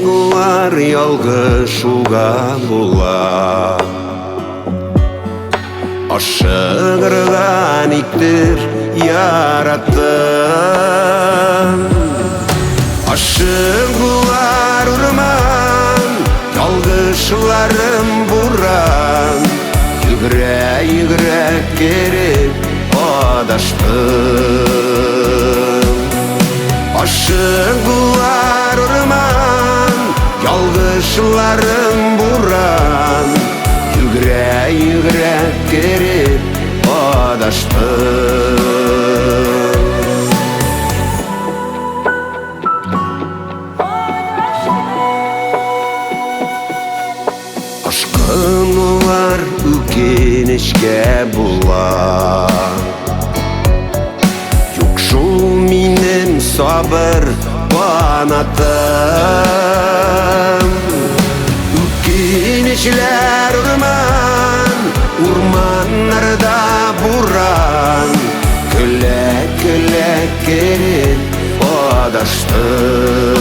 Aşıklar yalgışuğa bular. Aşıqırgan iktir yarattın. Aşıklar urman, yalgışlarım buran. Yügre yügre gelip adaştın. Aşıklar urman, yalgışlarım buran. Yügre yügre gelip adaştın. Aşkın var ükenişke bular. Yok şul minin sabır banatım. Ükenişler urman, urmanlarda buran. Köle köle gelip adaştım.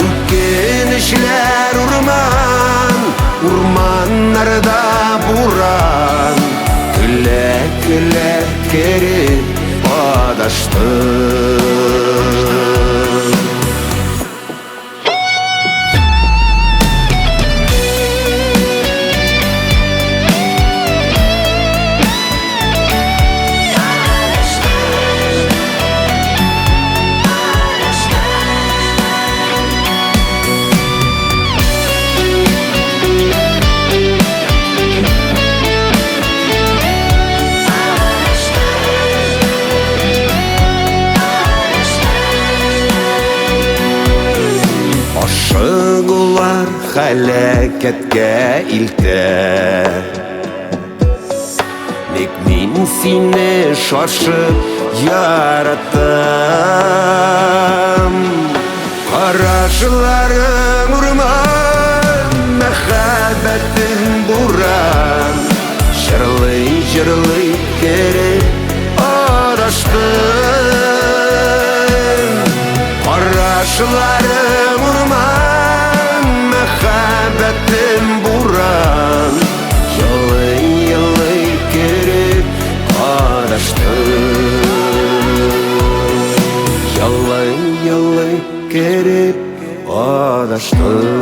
Ükenişler urman, urmanlarda buran. Köle köle gelip adaştım. Aşıklar halaketke ilter. Nek min seni şaşıp yarattım. Karşılarım urman, mehabbetin buran. Jırlı jırlı gelip adaştın. Karşılarım urman, mehabbetin buran. Yılı yılı gelip adaştın. Yılı yılı gelip adaştın.